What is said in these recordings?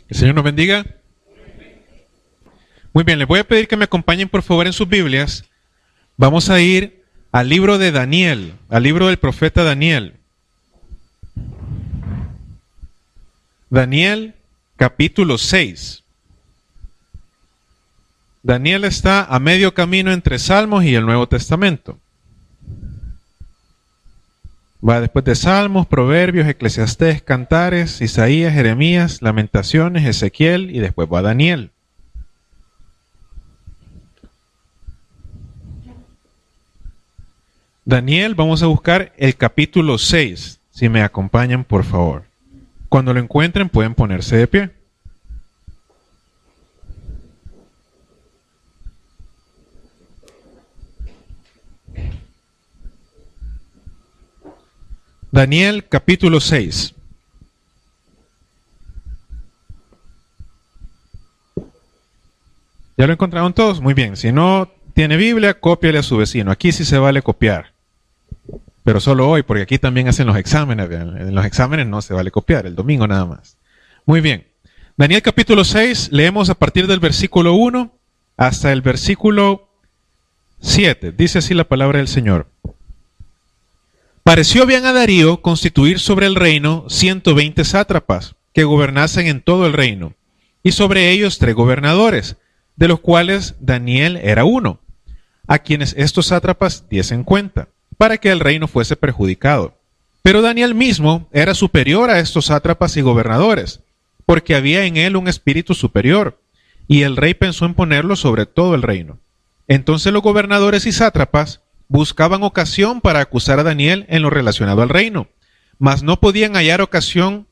El Señor nos bendiga. Muy bien, les voy a pedir que me acompañen por favor en sus Biblias. Vamos a ir al libro de Daniel, al libro del profeta Daniel. Daniel, capítulo 6. Daniel está a medio camino entre Salmos y el Nuevo Testamento. Va después de Salmos, Proverbios, Eclesiastés, Cantares, Isaías, Jeremías, Lamentaciones, Ezequiel y después va Daniel. Daniel, vamos a buscar el capítulo 6, si me acompañan por favor. Cuando lo encuentren pueden ponerse de pie. Daniel capítulo 6. ¿Ya lo encontraron todos? Muy bien. Si no tiene Biblia, cópiale a su vecino. Aquí sí se vale copiar. Pero solo hoy, porque aquí también hacen los exámenes. En los exámenes no se vale copiar, el domingo nada más. Muy bien. Daniel capítulo 6, leemos a partir del versículo 1 hasta el versículo 7. Dice así la palabra del Señor. Pareció bien a Darío constituir sobre el reino 120 sátrapas que gobernasen en todo el reino, y sobre ellos 3 gobernadores, de los cuales Daniel era uno, a quienes estos sátrapas diesen cuenta, para que el reino fuese perjudicado. Pero Daniel mismo era superior a estos sátrapas y gobernadores, porque había en él un espíritu superior, y el rey pensó en ponerlo sobre todo el reino. Entonces los gobernadores y sátrapas buscaban ocasión para acusar a Daniel en lo relacionado al reino, mas no podían hallar ocasión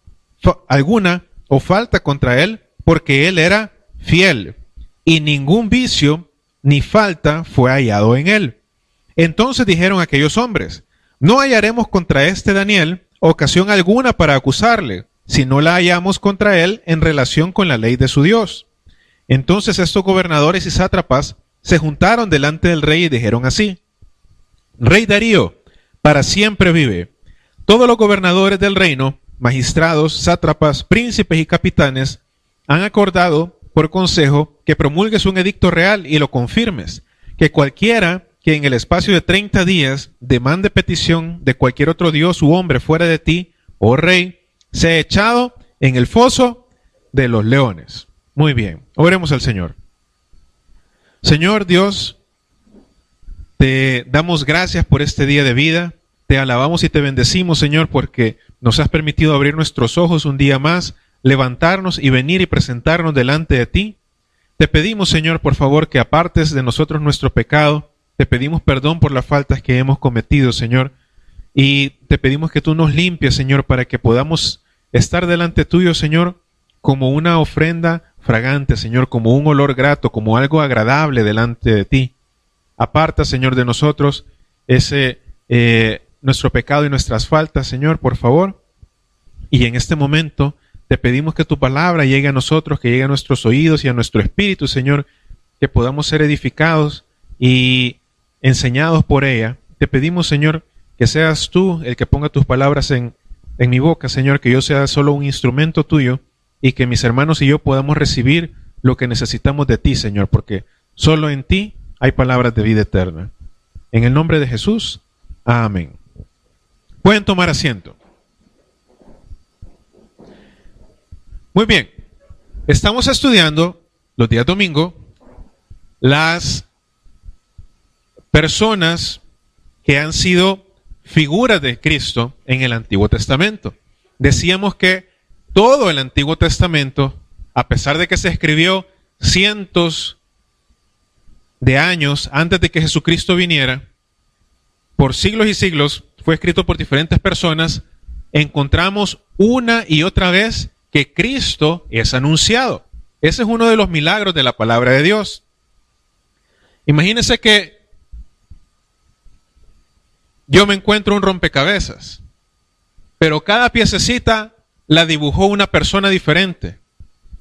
alguna o falta contra él, porque él era fiel, y ningún vicio ni falta fue hallado en él. Entonces dijeron aquellos hombres: no hallaremos contra este Daniel ocasión alguna para acusarle, si no la hallamos contra él en relación con la ley de su Dios. Entonces estos gobernadores y sátrapas se juntaron delante del rey y dijeron así: Rey Darío, para siempre vive. Todos los gobernadores del reino, magistrados, sátrapas, príncipes y capitanes, han acordado por consejo que promulgues un edicto real y lo confirmes, que cualquiera que en el espacio de 30 días demande petición de cualquier otro dios u hombre fuera de ti, oh rey, sea echado en el foso de los leones. Muy bien, oremos al Señor. Señor Dios, te damos gracias por este día de vida, te alabamos y te bendecimos, Señor, porque nos has permitido abrir nuestros ojos un día más, levantarnos y venir y presentarnos delante de ti. Te pedimos, Señor, por favor, que apartes de nosotros nuestro pecado, te pedimos perdón por las faltas que hemos cometido, Señor, y te pedimos que tú nos limpies, Señor, para que podamos estar delante tuyo, Señor, como una ofrenda fragante, Señor, como un olor grato, como algo agradable delante de ti. Aparta, Señor, de nosotros nuestro pecado y nuestras faltas, Señor, por favor. Y en este momento te pedimos que tu palabra llegue a nosotros, que llegue a nuestros oídos y a nuestro espíritu, Señor, que podamos ser edificados y enseñados por ella. Te pedimos, Señor, que seas tú el que ponga tus palabras en mi boca, Señor, que yo sea solo un instrumento tuyo y que mis hermanos y yo podamos recibir lo que necesitamos de ti, Señor, porque solo en ti hay palabras de vida eterna. En el nombre de Jesús, amén. Pueden tomar asiento. Muy bien, estamos estudiando los días domingo las personas que han sido figuras de Cristo en el Antiguo Testamento. Decíamos que todo el Antiguo Testamento, a pesar de que se escribió cientos de años antes de que Jesucristo viniera, por siglos y siglos fue escrito por diferentes personas, encontramos una y otra vez que Cristo es anunciado. Ese es uno de los milagros de la palabra de Dios. Imagínense que yo me encuentro un rompecabezas, pero cada piececita la dibujó una persona diferente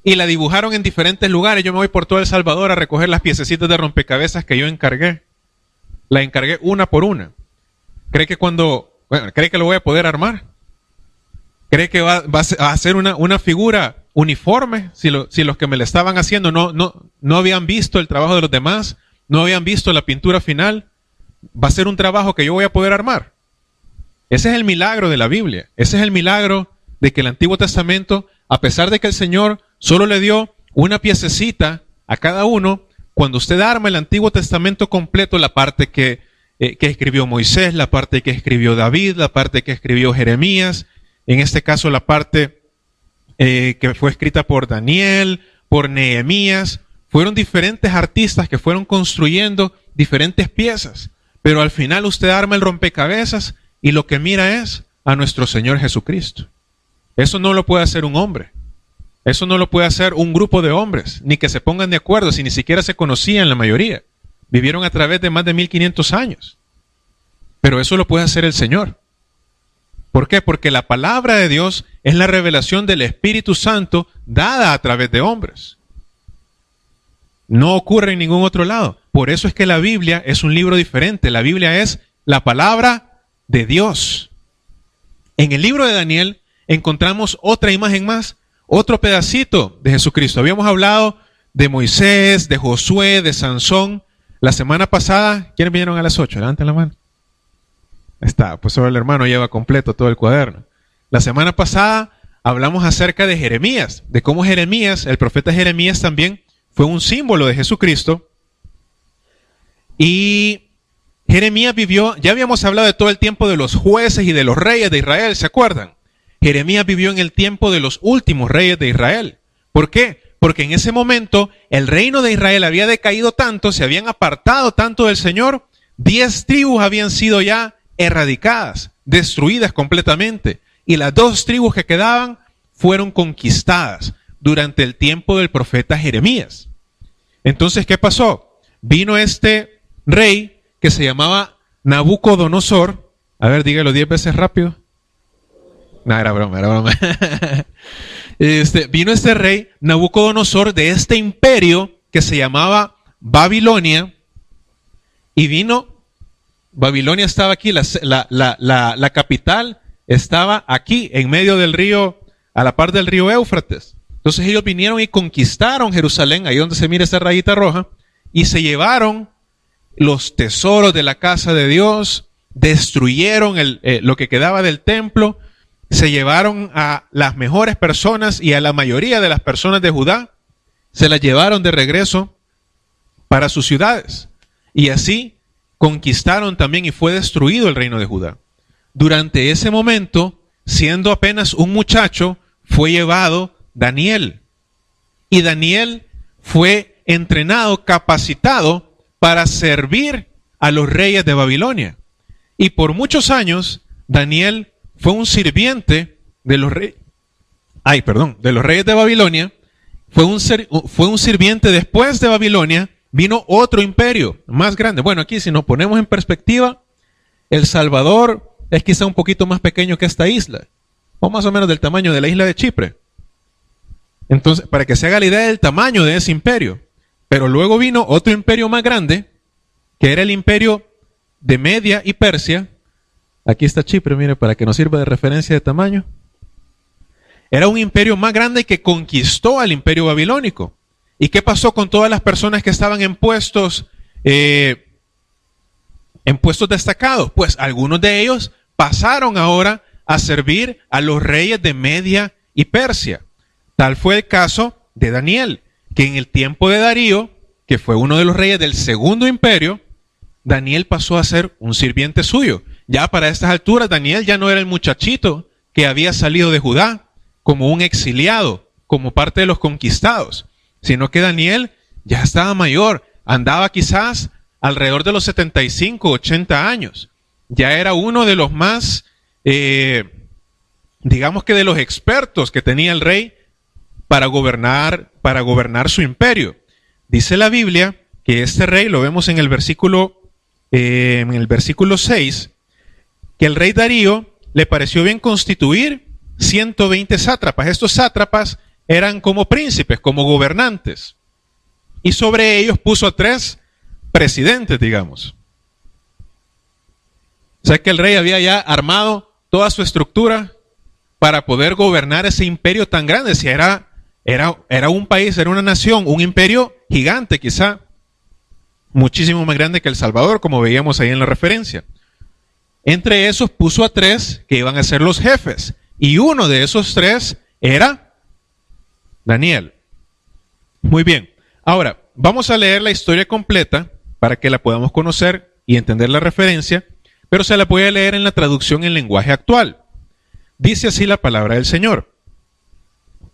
y la dibujaron en diferentes lugares. Yo me voy por todo El Salvador a recoger las piececitas de rompecabezas que yo encargué. La encargué una por una. ¿Cree que cree que lo voy a poder armar? ¿Cree que va a ser una figura uniforme, si los que me le estaban haciendo no habían visto el trabajo de los demás, no habían visto la pintura final, va a ser un trabajo que yo voy a poder armar. Ese es el milagro de la Biblia. Ese es el milagro de que el Antiguo Testamento, a pesar de que el Señor solo le dio una piececita a cada uno, cuando usted arma el Antiguo Testamento completo, la parte que escribió Moisés, la parte que escribió David, la parte que escribió Jeremías, en este caso la parte que fue escrita por Daniel, por Nehemías, fueron diferentes artistas que fueron construyendo diferentes piezas, pero al final usted arma el rompecabezas y lo que mira es a nuestro Señor Jesucristo. Eso no lo puede hacer un hombre. Eso no lo puede hacer un grupo de hombres, ni que se pongan de acuerdo, si ni siquiera se conocían la mayoría. Vivieron a través de más de 1500 años. Pero eso lo puede hacer el Señor. ¿Por qué? Porque la palabra de Dios es la revelación del Espíritu Santo dada a través de hombres. No ocurre en ningún otro lado. Por eso es que la Biblia es un libro diferente. La Biblia es la palabra de Dios. En el libro de Daniel encontramos otra imagen más, otro pedacito de Jesucristo. Habíamos hablado de Moisés, de Josué, de Sansón. La semana pasada, ¿quiénes vinieron a las 8? Levanten la mano. Está, pues solo el hermano lleva completo todo el cuaderno. La semana pasada hablamos acerca de Jeremías, de cómo Jeremías, el profeta Jeremías también fue un símbolo de Jesucristo. Y Jeremías vivió, ya habíamos hablado de todo el tiempo de los jueces y de los reyes de Israel, ¿se acuerdan? Jeremías vivió en el tiempo de los últimos reyes de Israel. ¿Por qué? Porque en ese momento el reino de Israel había decaído tanto, se habían apartado tanto del Señor, 10 tribus habían sido ya erradicadas, destruidas completamente, y las 2 tribus que quedaban fueron conquistadas durante el tiempo del profeta Jeremías. Entonces, ¿qué pasó? Vino este rey que se llamaba Nabucodonosor. A ver, dígalo 10 veces rápido. No, era broma, era broma. Vino este rey Nabucodonosor de este imperio que se llamaba Babilonia, y vino, Babilonia estaba aquí, la capital estaba aquí, en medio del río, a la par del río Éufrates. Entonces ellos vinieron y conquistaron Jerusalén, ahí donde se mira esa rayita roja, y se llevaron los tesoros de la casa de Dios, destruyeron lo que quedaba del templo, se llevaron a las mejores personas y a la mayoría de las personas de Judá, se las llevaron de regreso para sus ciudades. Y así conquistaron también y fue destruido el reino de Judá. Durante ese momento, siendo apenas un muchacho, fue llevado Daniel. Y Daniel fue entrenado, capacitado para servir a los reyes de Babilonia. Y por muchos años, Daniel fue un sirviente de los reyes, de los reyes de Babilonia. Fue un sirviente después de Babilonia. Vino otro imperio más grande. Bueno, aquí si nos ponemos en perspectiva, El Salvador es quizá un poquito más pequeño que esta isla, o más o menos del tamaño de la isla de Chipre. Entonces, para que se haga la idea del tamaño de ese imperio. Pero luego vino otro imperio más grande, que era el imperio de Media y Persia. Aquí está Chipre, mire, para que nos sirva de referencia de tamaño. Era un imperio más grande que conquistó al imperio babilónico. ¿Y qué pasó con todas las personas que estaban en puestos destacados? Pues algunos de ellos pasaron ahora a servir a los reyes de Media y Persia. Tal fue el caso de Daniel, que en el tiempo de Darío, que fue uno de los reyes del segundo imperio, Daniel pasó a ser un sirviente suyo. Ya para estas alturas, Daniel ya no era el muchachito que había salido de Judá como un exiliado, como parte de los conquistados, sino que Daniel ya estaba mayor, andaba quizás alrededor de los 75, 80 años. Ya era uno de los más, digamos que de los expertos que tenía el rey para gobernar su imperio. Dice la Biblia que este rey, lo vemos en el versículo 6, que el rey Darío le pareció bien constituir 120 sátrapas. Estos sátrapas eran como príncipes, como gobernantes. Y sobre ellos puso a 3 presidentes, digamos. O sea que el rey había ya armado toda su estructura para poder gobernar ese imperio tan grande. Si era Era un país, era una nación, un imperio gigante, quizá muchísimo más grande que El Salvador, como veíamos ahí en la referencia. Entre esos puso a 3 que iban a ser los jefes, y uno de esos 3 era Daniel. Muy bien, ahora vamos a leer la historia completa para que la podamos conocer y entender la referencia, pero se la voy a leer en la traducción en lenguaje actual. Dice así la palabra del Señor.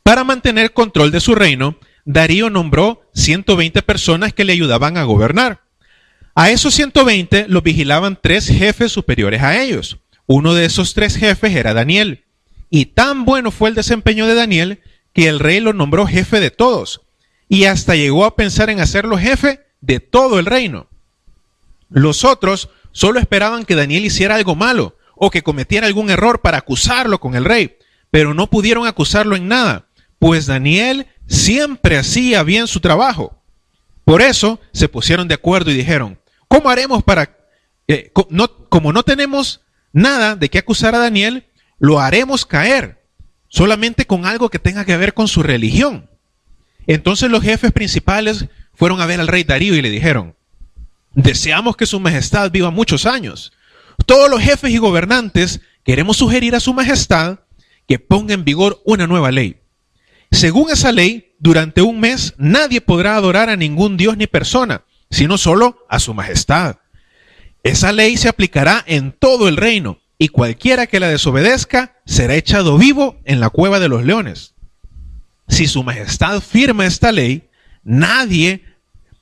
Para mantener control de su reino, Darío nombró 120 personas que le ayudaban a gobernar. A esos 120 los vigilaban 3 jefes superiores a ellos. Uno de esos 3 jefes era Daniel. Y tan bueno fue el desempeño de Daniel que el rey lo nombró jefe de todos. Y hasta llegó a pensar en hacerlo jefe de todo el reino. Los otros solo esperaban que Daniel hiciera algo malo o que cometiera algún error para acusarlo con el rey, pero no pudieron acusarlo en nada, pues Daniel siempre hacía bien su trabajo. Por eso se pusieron de acuerdo y dijeron, ¿cómo haremos para... como no tenemos nada de qué acusar a Daniel, lo haremos caer, solamente con algo que tenga que ver con su religión. Entonces los jefes principales fueron a ver al rey Darío y le dijeron, deseamos que su majestad viva muchos años. Todos los jefes y gobernantes queremos sugerir a su majestad que ponga en vigor una nueva ley. Según esa ley, durante un mes nadie podrá adorar a ningún dios ni persona, sino solo a su majestad. Esa ley se aplicará en todo el reino, y cualquiera que la desobedezca será echado vivo en la cueva de los leones. Si su majestad firma esta ley, nadie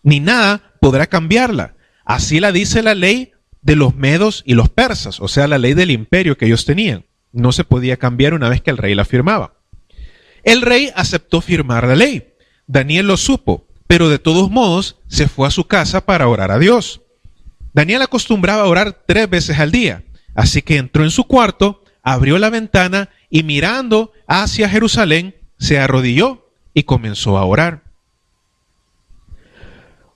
ni nada podrá cambiarla. Así la dice la ley de los medos y los persas, o sea, la ley del imperio que ellos tenían. No se podía cambiar una vez que el rey la firmaba. El rey aceptó firmar la ley. Daniel lo supo, pero de todos modos se fue a su casa para orar a Dios. Daniel acostumbraba a orar 3 veces al día, así que entró en su cuarto, abrió la ventana y mirando hacia Jerusalén, se arrodilló y comenzó a orar.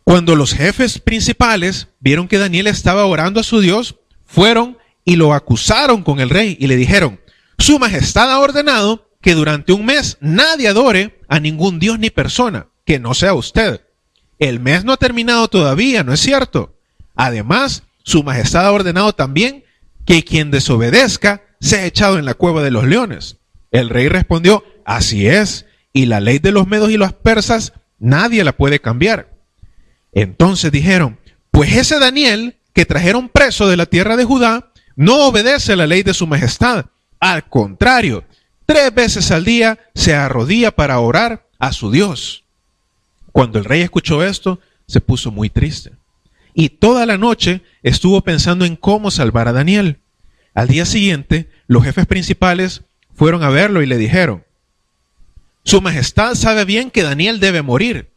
Cuando los jefes principales vieron que Daniel estaba orando a su Dios, fueron y lo acusaron con el rey y le dijeron, su majestad ha ordenado que durante un mes nadie adore a ningún dios ni persona, que no sea usted. El mes no ha terminado todavía, ¿no es cierto? Además, su majestad ha ordenado también que quien desobedezca sea echado en la cueva de los leones. El rey respondió, así es, y la ley de los medos y los persas nadie la puede cambiar. Entonces dijeron, pues ese Daniel que trajeron preso de la tierra de Judá no obedece la ley de su majestad. Al contrario, 3 veces al día se arrodilla para orar a su Dios. Cuando el rey escuchó esto, se puso muy triste. Y toda la noche estuvo pensando en cómo salvar a Daniel. Al día siguiente, los jefes principales fueron a verlo y le dijeron, su majestad sabe bien que Daniel debe morir.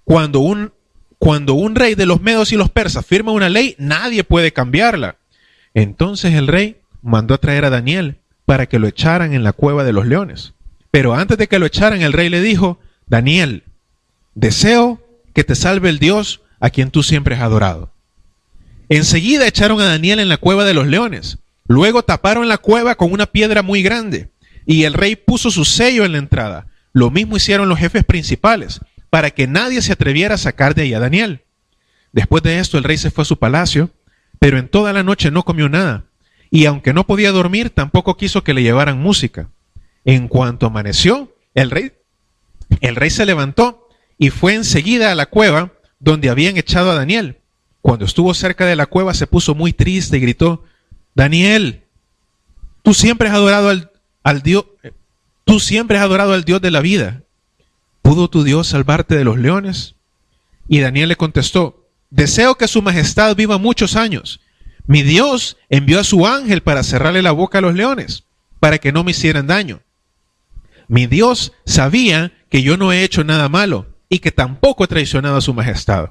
Cuando un rey de los medos y los persas firma una ley, nadie puede cambiarla. Entonces el rey mandó a traer a Daniel para que lo echaran en la cueva de los leones. Pero antes de que lo echaran, el rey le dijo, Daniel, deseo que te salve el Dios a quien tú siempre has adorado. Enseguida echaron a Daniel en la cueva de los leones. Luego taparon la cueva con una piedra muy grande y el rey puso su sello en la entrada. Lo mismo hicieron los jefes principales, para que nadie se atreviera a sacar de ahí a Daniel. Después de esto el rey se fue a su palacio, pero en toda la noche no comió nada, y aunque no podía dormir, tampoco quiso que le llevaran música. En cuanto amaneció, el rey se levantó y fue enseguida a la cueva donde habían echado a Daniel. Cuando estuvo cerca de la cueva se puso muy triste y gritó, Daniel, tú siempre has adorado al Dios de la vida. ¿Pudo tu Dios salvarte de los leones? Y Daniel le contestó, deseo que su majestad viva muchos años. Mi Dios envió a su ángel para cerrarle la boca a los leones, para que no me hicieran daño. Mi Dios sabía que yo no he hecho nada malo y que tampoco he traicionado a su majestad.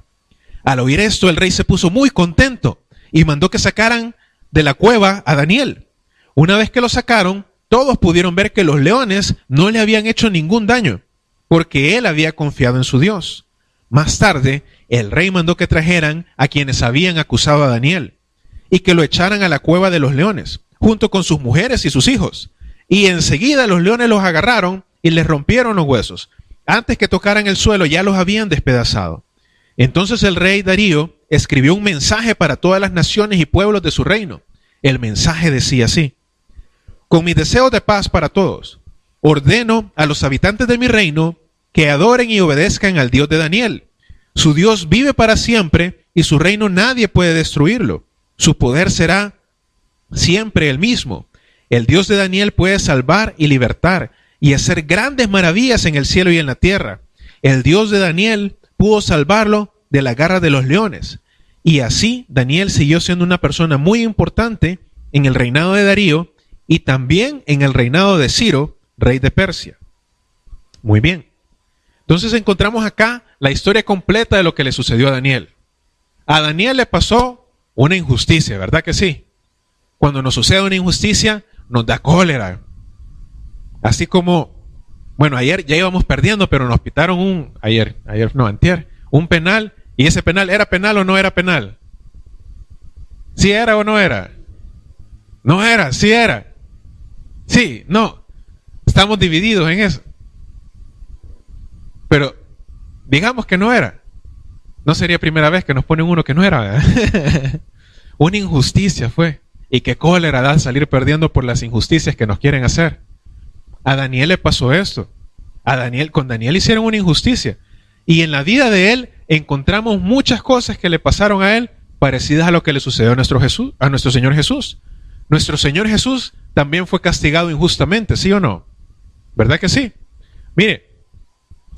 Al oír esto, el rey se puso muy contento y mandó que sacaran de la cueva a Daniel. Una vez que lo sacaron, todos pudieron ver que los leones no le habían hecho ningún daño, porque él había confiado en su Dios. Más tarde, el rey mandó que trajeran a quienes habían acusado a Daniel y que lo echaran a la cueva de los leones, junto con sus mujeres y sus hijos. Y enseguida los leones los agarraron y les rompieron los huesos. antes que tocaran el suelo ya los habían despedazado. Entonces el rey Darío escribió un mensaje para todas las naciones y pueblos de su reino. El mensaje decía así: con mis deseos de paz para todos, ordeno a los habitantes de mi reino que adoren y obedezcan al Dios de Daniel. Su Dios vive para siempre y su reino nadie puede destruirlo. Su poder será siempre el mismo. El Dios de Daniel puede salvar y libertar y hacer grandes maravillas en el cielo y en la tierra. El Dios de Daniel pudo salvarlo de la garra de los leones. Y así Daniel siguió siendo una persona muy importante en el reinado de Darío y también en el reinado de Ciro, rey de Persia. Muy bien. Entonces encontramos acá la historia completa de lo que le sucedió a Daniel. A Daniel le pasó una injusticia, ¿verdad que sí? Cuando nos sucede una injusticia, nos da cólera. Así como, bueno, ayer ya íbamos perdiendo, pero nos pitaron antier, un penal, y ese penal, ¿era penal o no era penal? ¿Sí era o no era? No era, sí era. Sí, no. Estamos divididos en eso. Pero digamos que no era. No sería primera vez que nos ponen uno que no era, ¿verdad? Una injusticia fue. Y qué cólera da salir perdiendo por las injusticias que nos quieren hacer. A Daniel le pasó esto. Con Daniel hicieron una injusticia. Y en la vida de él encontramos muchas cosas que le pasaron a él parecidas a lo que le sucedió a nuestro Señor Jesús. Nuestro Señor Jesús también fue castigado injustamente, ¿sí o no? ¿Verdad que sí? Mire,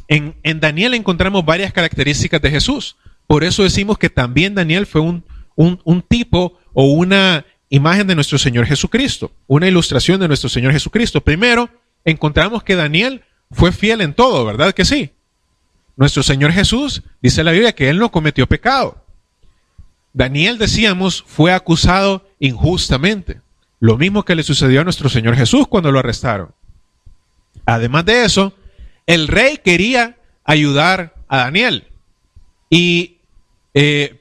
en Daniel encontramos varias características de Jesús. Por eso decimos que también Daniel fue un tipo o una imagen de nuestro Señor Jesucristo, una ilustración de nuestro Señor Jesucristo. Primero, encontramos que Daniel fue fiel en todo, ¿verdad que sí? Nuestro Señor Jesús, dice la Biblia, que Él no cometió pecado. Daniel, decíamos, fue acusado injustamente. Lo mismo que le sucedió a nuestro Señor Jesús cuando lo arrestaron. Además de eso, el rey quería ayudar a Daniel. Y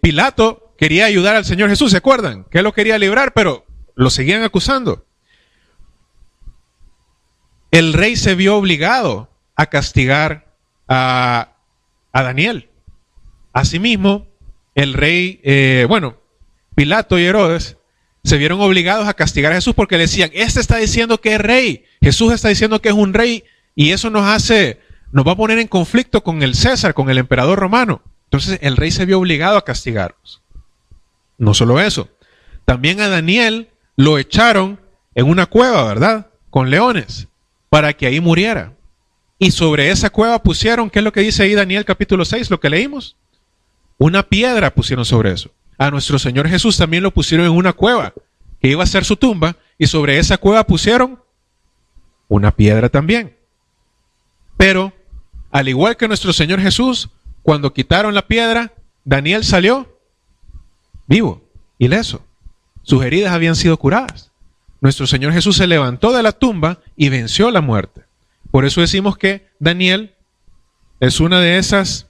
Pilato quería ayudar al Señor Jesús, ¿se acuerdan? Que él lo quería librar, pero lo seguían acusando. El rey se vio obligado a castigar a Daniel. Asimismo, el rey, Pilato y Herodes se vieron obligados a castigar a Jesús porque le decían: este está diciendo que es rey, Jesús está diciendo que es un rey, y eso nos va a poner en conflicto con el César, con el emperador romano. Entonces el rey se vio obligado a castigarlos. No solo eso, también a Daniel lo echaron en una cueva, ¿verdad? Con leones, para que ahí muriera. Y sobre esa cueva pusieron, ¿qué es lo que dice ahí Daniel capítulo 6, lo que leímos? Una piedra pusieron sobre eso. A nuestro Señor Jesús también lo pusieron en una cueva, que iba a ser su tumba, y sobre esa cueva pusieron una piedra también. Pero, al igual que nuestro Señor Jesús, cuando quitaron la piedra, Daniel salió vivo, ileso. Sus heridas habían sido curadas. Nuestro Señor Jesús se levantó de la tumba y venció la muerte. Por eso decimos que Daniel es una de esas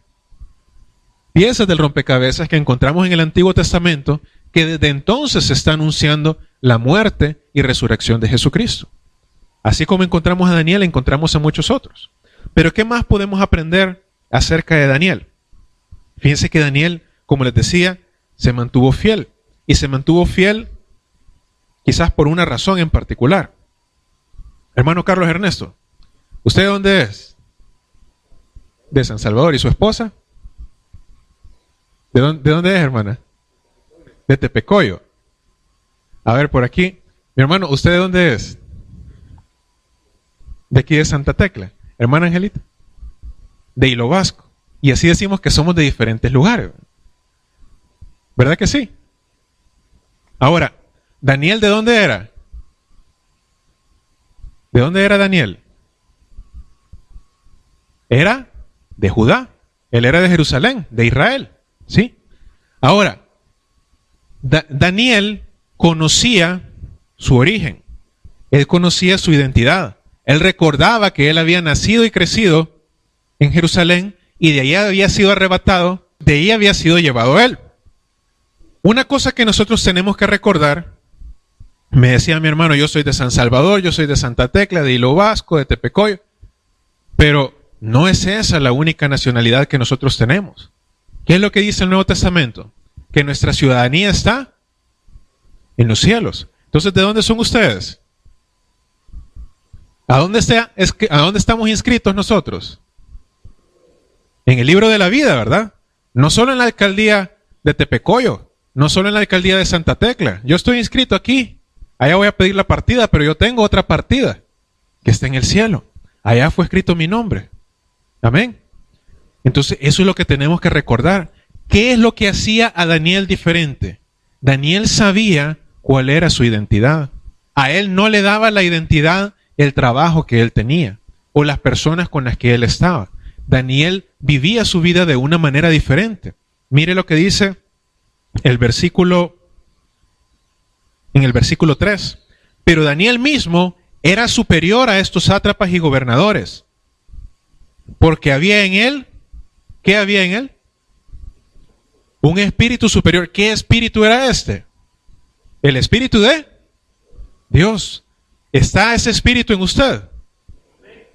piezas del rompecabezas que encontramos en el Antiguo Testamento, que desde entonces se está anunciando la muerte y resurrección de Jesucristo. Así como encontramos a Daniel, encontramos a muchos otros. Pero ¿qué más podemos aprender acerca de Daniel? Fíjense que Daniel, como les decía, se mantuvo fiel. Y se mantuvo fiel quizás por una razón en particular. Hermano Carlos Ernesto, ¿usted de dónde es? De San Salvador. ¿Y su esposa? ¿De dónde es, hermana? De Tepecoyo. A ver, por aquí. Mi hermano, ¿usted de dónde es? De aquí de Santa Tecla. Hermana Angelita. De Hilo Vasco. Y así decimos que somos de diferentes lugares. ¿Verdad que sí? Ahora, ¿Daniel de dónde era? ¿De dónde era Daniel? Era de Judá. Él era de Jerusalén, de Israel. ¿Sí? Ahora, Daniel conocía su origen. Él conocía su identidad. Él recordaba que él había nacido y crecido en Jerusalén y de ahí había sido arrebatado, de ahí había sido llevado él. Una cosa que nosotros tenemos que recordar, me decía mi hermano, yo soy de San Salvador, yo soy de Santa Tecla, de Hilo Vasco, de Tepecoyo, pero no es esa la única nacionalidad que nosotros tenemos. ¿Qué es lo que dice el Nuevo Testamento? Que nuestra ciudadanía está en los cielos. Entonces, ¿de dónde son ustedes? ¿A dónde estamos inscritos nosotros? En el libro de la vida, ¿verdad? No solo en la alcaldía de Tepecoyo, no solo en la alcaldía de Santa Tecla. Yo estoy inscrito aquí. Allá voy a pedir la partida, pero yo tengo otra partida que está en el cielo. Allá fue escrito mi nombre. Amén. Entonces, eso es lo que tenemos que recordar. ¿Qué es lo que hacía a Daniel diferente? Daniel sabía cuál era su identidad. A él no le daba la identidad el trabajo que él tenía o las personas con las que él estaba. Daniel vivía su vida de una manera diferente. Mire lo que dice en el versículo 3. Pero Daniel mismo era superior a estos sátrapas y gobernadores, porque había en él, ¿qué había en él? Un espíritu superior. ¿Qué espíritu era este? El espíritu de Dios. ¿Está ese espíritu en usted?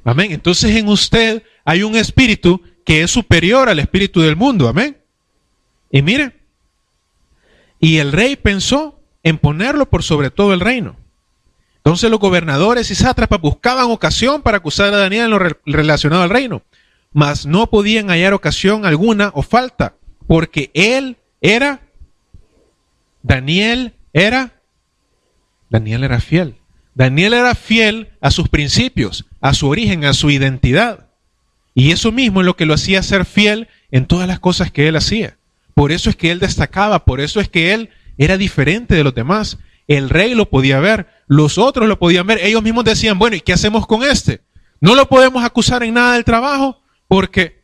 Amén. Entonces en usted hay un espíritu que es superior al espíritu del mundo. Amén. Y mire, y el rey pensó en ponerlo por sobre todo el reino. Entonces los gobernadores y sátrapas buscaban ocasión para acusar a Daniel en lo relacionado al reino, mas no podían hallar ocasión alguna o falta, porque Daniel era fiel. Daniel era fiel a sus principios, a su origen, a su identidad. Y eso mismo es lo que lo hacía ser fiel en todas las cosas que él hacía. Por eso es que él destacaba, por eso es que él era diferente de los demás. El rey lo podía ver, los otros lo podían ver. Ellos mismos decían, bueno, ¿y qué hacemos con este? No lo podemos acusar en nada del trabajo porque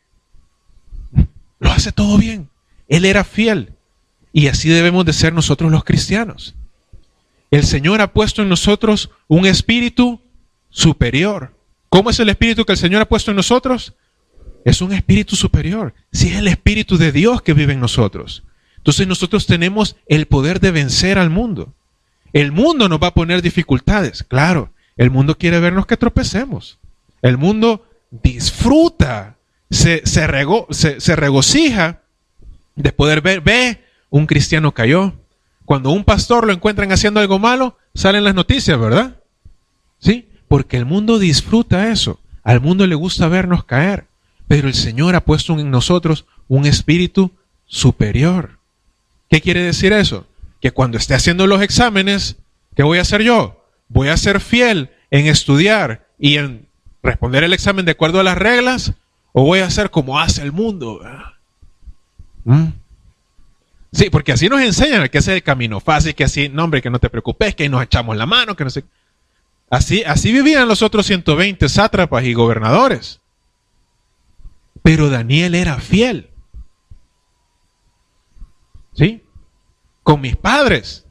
lo hace todo bien. Él era fiel. Y así debemos de ser nosotros los cristianos. El Señor ha puesto en nosotros un espíritu superior. ¿Cómo es el espíritu que el Señor ha puesto en nosotros? Es un espíritu superior. Sí, es el espíritu de Dios que vive en nosotros. Entonces nosotros tenemos el poder de vencer al mundo. El mundo nos va a poner dificultades. Claro, el mundo quiere vernos que tropecemos. El mundo disfruta, se regocija de poder ver, un cristiano cayó. Cuando un pastor lo encuentran haciendo algo malo, salen las noticias, ¿verdad? Sí, porque el mundo disfruta eso. Al mundo le gusta vernos caer. Pero el Señor ha puesto en nosotros un espíritu superior. ¿Qué quiere decir eso? Que cuando esté haciendo los exámenes, ¿qué voy a hacer yo? Voy a ser fiel en estudiar y en responder el examen de acuerdo a las reglas, o voy a hacer como hace el mundo. Sí, porque así nos enseñan que ese es el camino fácil, que así, no hombre, que no te preocupes, que ahí nos echamos la mano, que no sé. Así vivían los otros 120 sátrapas y gobernadores. Pero Daniel era fiel. ¿Sí? Con mis padres,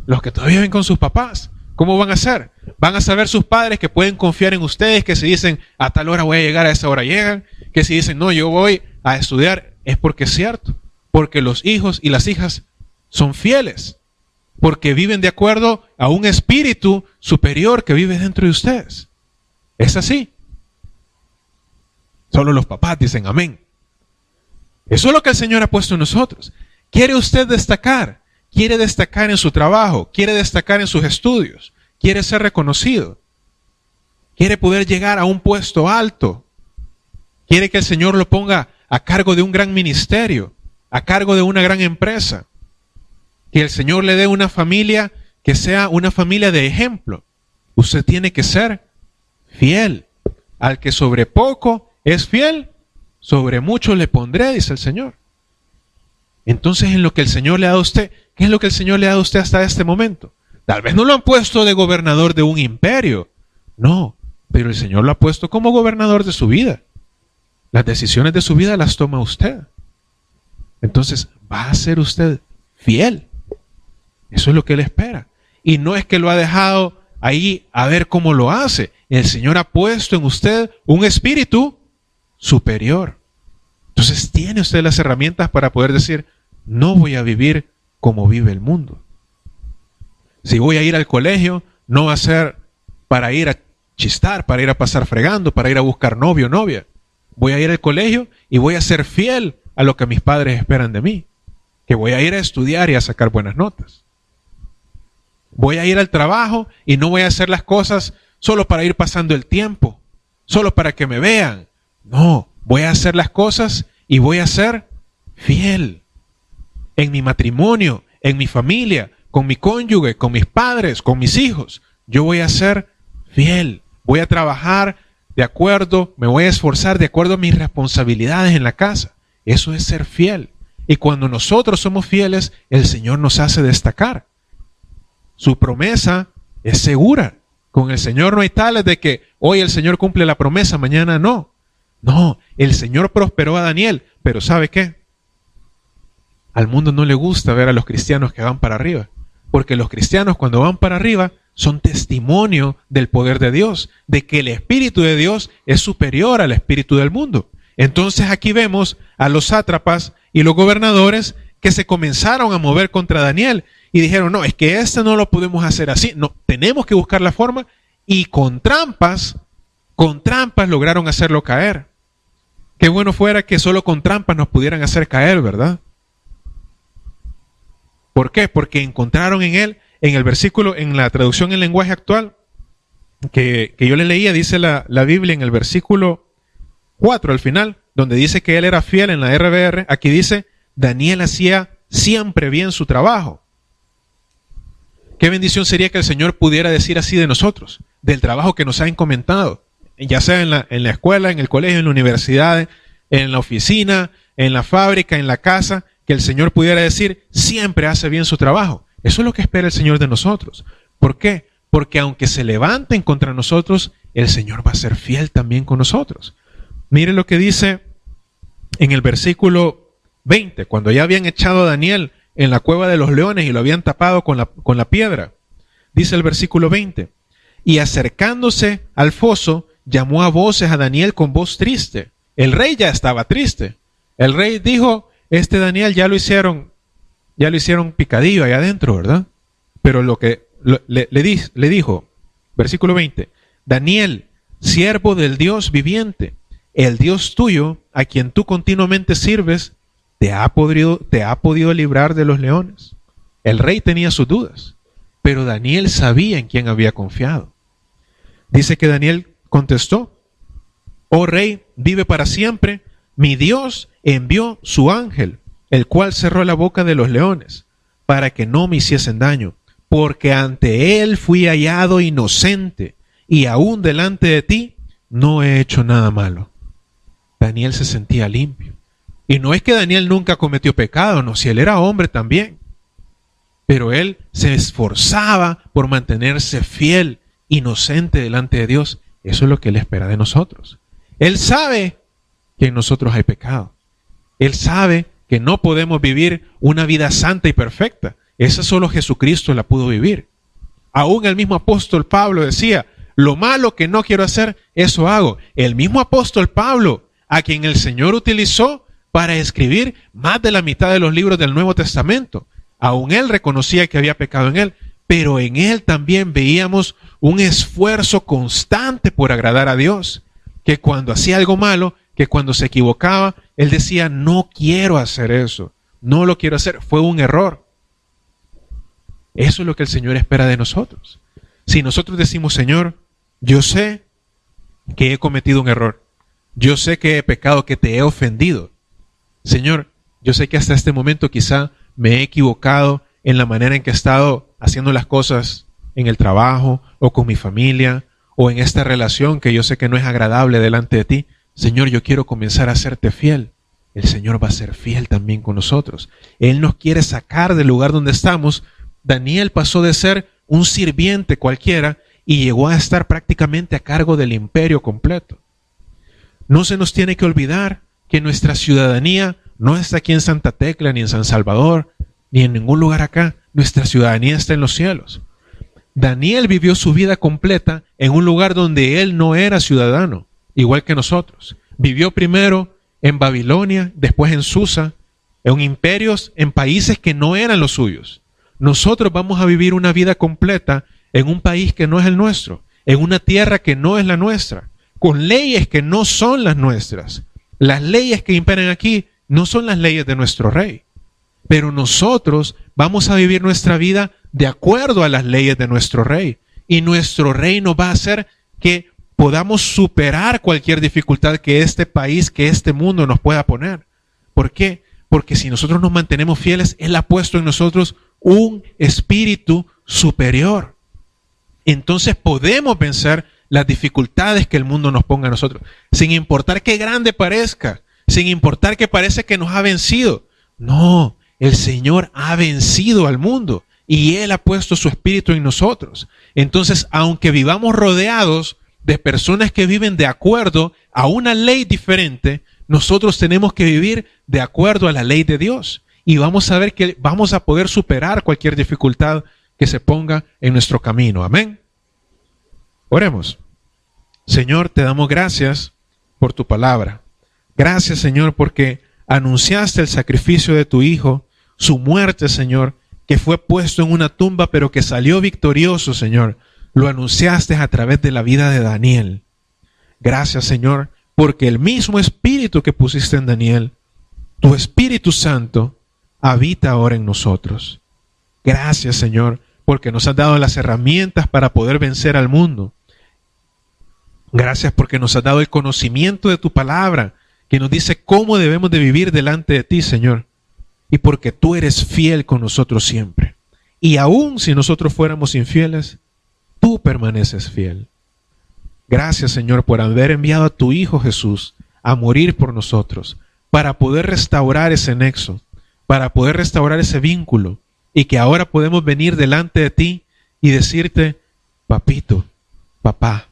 los que todavía viven con sus papás, ¿cómo van a hacer? Van a saber sus padres que pueden confiar en ustedes, que si dicen a tal hora voy a llegar, a esa hora llegan, que si dicen no, yo voy a estudiar, es porque es cierto, porque los hijos y las hijas son fieles, porque viven de acuerdo a un espíritu superior que vive dentro de ustedes. Es así. Solo los papás dicen amén. Eso es lo que el Señor ha puesto en nosotros. ¿Quiere usted destacar? ¿Quiere destacar en su trabajo? ¿Quiere destacar en sus estudios? ¿Quiere ser reconocido? ¿Quiere poder llegar a un puesto alto? ¿Quiere que el Señor lo ponga a cargo de un gran ministerio? ¿A cargo de una gran empresa? Que el Señor le dé una familia que sea una familia de ejemplo. Usted tiene que ser fiel. Al que sobre poco es fiel, sobre mucho le pondré, dice el Señor. Entonces, en lo que el Señor le ha dado a usted, ¿qué es lo que el Señor le ha dado a usted hasta este momento? Tal vez no lo han puesto de gobernador de un imperio. No, pero el Señor lo ha puesto como gobernador de su vida. Las decisiones de su vida las toma usted. Entonces, va a ser usted fiel. Eso es lo que Él espera. Y no es que lo ha dejado ahí a ver cómo lo hace. El Señor ha puesto en usted un espíritu superior. Entonces tiene usted las herramientas para poder decir, no voy a vivir como vive el mundo. Si voy a ir al colegio, no va a ser para ir a chistar, para ir a pasar fregando, para ir a buscar novio o novia. voy a ir al colegio y voy a ser fiel a lo que mis padres esperan de mí. Que voy a ir a estudiar y a sacar buenas notas. Voy a ir al trabajo y no voy a hacer las cosas solo para ir pasando el tiempo, solo para que me vean. No, voy a hacer las cosas y voy a ser fiel. En mi matrimonio, en mi familia, con mi cónyuge, con mis padres, con mis hijos. Yo voy a ser fiel. Voy a trabajar de acuerdo, me voy a esforzar de acuerdo a mis responsabilidades en la casa. Eso es ser fiel. Y cuando nosotros somos fieles, el Señor nos hace destacar. Su promesa es segura. Con el Señor no hay tales de que hoy el Señor cumple la promesa, mañana no. No, el Señor prosperó a Daniel, pero ¿sabe qué? Al mundo no le gusta ver a los cristianos que van para arriba, porque los cristianos cuando van para arriba son testimonio del poder de Dios, de que el Espíritu de Dios es superior al espíritu del mundo. Entonces aquí vemos a los sátrapas y los gobernadores que se comenzaron a mover contra Daniel y dijeron, no, es que esto no lo podemos hacer así, no, tenemos que buscar la forma, y con trampas lograron hacerlo caer. Qué bueno fuera que solo con trampas nos pudieran hacer caer, ¿verdad? ¿Por qué? Porque encontraron en él, en el versículo, en la traducción en lenguaje actual, que yo le leía, dice la Biblia en el versículo 4 al final, donde dice que él era fiel en la RBR, aquí dice, Daniel hacía siempre bien su trabajo. Qué bendición sería que el Señor pudiera decir así de nosotros, del trabajo que nos ha encomendado, ya sea en la escuela, en el colegio, en la universidad, en la oficina, en la fábrica, en la casa, que el Señor pudiera decir, siempre hace bien su trabajo. Eso es lo que espera el Señor de nosotros. ¿Por qué? Porque aunque se levanten contra nosotros, el Señor va a ser fiel también con nosotros. Mire lo que dice en el versículo 20, cuando ya habían echado a Daniel en la cueva de los leones y lo habían tapado con la piedra. Dice el versículo 20, y acercándose al foso, llamó a voces a Daniel con voz triste. El rey ya estaba triste. El rey dijo, Daniel ya lo hicieron picadillo ahí adentro, ¿verdad? Pero le dijo, versículo 20, Daniel, siervo del Dios viviente, el Dios tuyo, a quien tú continuamente sirves, te ha podido librar de los leones. El rey tenía sus dudas, pero Daniel sabía en quién había confiado. Dice que Daniel contestó, oh rey, vive para siempre, mi Dios envió su ángel, el cual cerró la boca de los leones, para que no me hiciesen daño, porque ante él fui hallado inocente, y aún delante de ti no he hecho nada malo. Daniel se sentía limpio. Y no es que Daniel nunca cometió pecado, no, si él era hombre también. Pero él se esforzaba por mantenerse fiel, inocente delante de Dios. Eso es lo que él espera de nosotros. Él sabe que en nosotros hay pecado. Él sabe que no podemos vivir una vida santa y perfecta. Esa solo Jesucristo la pudo vivir. Aún el mismo apóstol Pablo decía, lo malo que no quiero hacer, eso hago. El mismo apóstol Pablo, a quien el Señor utilizó para escribir más de la mitad de los libros del Nuevo Testamento. Aún él reconocía que había pecado en él, pero en él también veíamos un esfuerzo constante por agradar a Dios, que cuando hacía algo malo, que cuando se equivocaba, él decía, no quiero hacer eso, no lo quiero hacer, fue un error. Eso es lo que el Señor espera de nosotros. Si nosotros decimos, Señor, yo sé que he cometido un error, yo sé que he pecado, que te he ofendido, Señor, yo sé que hasta este momento quizá me he equivocado en la manera en que he estado haciendo las cosas en el trabajo o con mi familia o en esta relación que yo sé que no es agradable delante de ti. Señor, yo quiero comenzar a serte fiel. El Señor va a ser fiel también con nosotros. Él nos quiere sacar del lugar donde estamos. Daniel pasó de ser un sirviente cualquiera y llegó a estar prácticamente a cargo del imperio completo. No se nos tiene que olvidar que nuestra ciudadanía no está aquí en Santa Tecla, ni en San Salvador, ni en ningún lugar acá. Nuestra ciudadanía está en los cielos. Daniel vivió su vida completa en un lugar donde él no era ciudadano, igual que nosotros. Vivió primero en Babilonia, después en Susa, en imperios, en países que no eran los suyos. Nosotros vamos a vivir una vida completa en un país que no es el nuestro, en una tierra que no es la nuestra, con leyes que no son las nuestras. Las leyes que imperan aquí no son las leyes de nuestro rey, pero nosotros vamos a vivir nuestra vida de acuerdo a las leyes de nuestro rey. Y nuestro rey nos va a hacer que podamos superar cualquier dificultad que este país, que este mundo nos pueda poner. ¿Por qué? Porque si nosotros nos mantenemos fieles, Él ha puesto en nosotros un espíritu superior. Entonces podemos vencer las dificultades que el mundo nos ponga a nosotros, sin importar qué grande parezca, sin importar que parece que nos ha vencido. No, el Señor ha vencido al mundo y Él ha puesto su espíritu en nosotros. Entonces, aunque vivamos rodeados de personas que viven de acuerdo a una ley diferente, nosotros tenemos que vivir de acuerdo a la ley de Dios. Y vamos a ver que vamos a poder superar cualquier dificultad que se ponga en nuestro camino. Amén. Oremos. Señor, te damos gracias por tu palabra. Gracias, Señor, porque anunciaste el sacrificio de tu Hijo, su muerte, Señor, que fue puesto en una tumba, pero que salió victorioso, Señor. Lo anunciaste a través de la vida de Daniel. Gracias, Señor, porque el mismo espíritu que pusiste en Daniel, tu Espíritu Santo, habita ahora en nosotros. Gracias, Señor, porque nos has dado las herramientas para poder vencer al mundo. Gracias porque nos has dado el conocimiento de tu palabra, que nos dice cómo debemos de vivir delante de ti, Señor. Y porque tú eres fiel con nosotros siempre. Y aun si nosotros fuéramos infieles, tú permaneces fiel. Gracias, Señor, por haber enviado a tu Hijo Jesús a morir por nosotros, para poder restaurar ese nexo, para poder restaurar ese vínculo, y que ahora podemos venir delante de ti y decirte, papito, papá.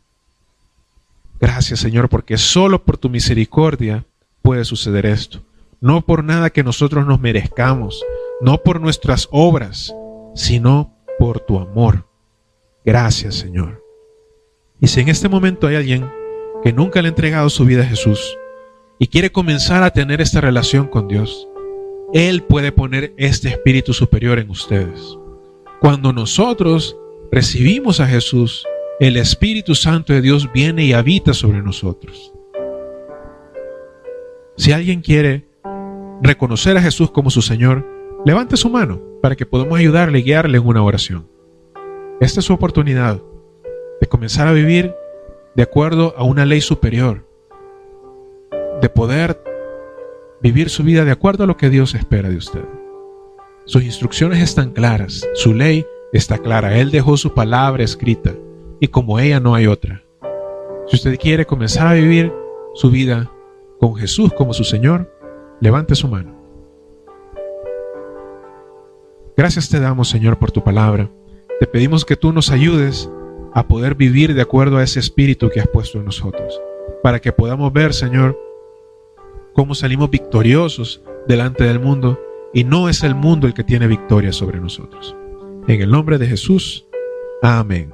Gracias, Señor, porque solo por tu misericordia puede suceder esto. No por nada que nosotros nos merezcamos, no por nuestras obras, sino por tu amor. Gracias, Señor. Y si en este momento hay alguien que nunca le ha entregado su vida a Jesús y quiere comenzar a tener esta relación con Dios, Él puede poner este espíritu superior en ustedes. Cuando nosotros recibimos a Jesús, el Espíritu Santo de Dios viene y habita sobre nosotros. Si alguien quiere reconocer a Jesús como su Señor, levante su mano para que podamos ayudarle y guiarle en una oración. Esta es su oportunidad de comenzar a vivir de acuerdo a una ley superior, de poder vivir su vida de acuerdo a lo que Dios espera de usted. Sus instrucciones están claras, su ley está clara, Él dejó su palabra escrita y como ella no hay otra. Si usted quiere comenzar a vivir su vida con Jesús como su Señor, levante su mano. Gracias te damos, Señor, por tu palabra. Te pedimos que tú nos ayudes a poder vivir de acuerdo a ese espíritu que has puesto en nosotros, para que podamos ver, Señor, cómo salimos victoriosos delante del mundo y no es el mundo el que tiene victoria sobre nosotros. En el nombre de Jesús, amén.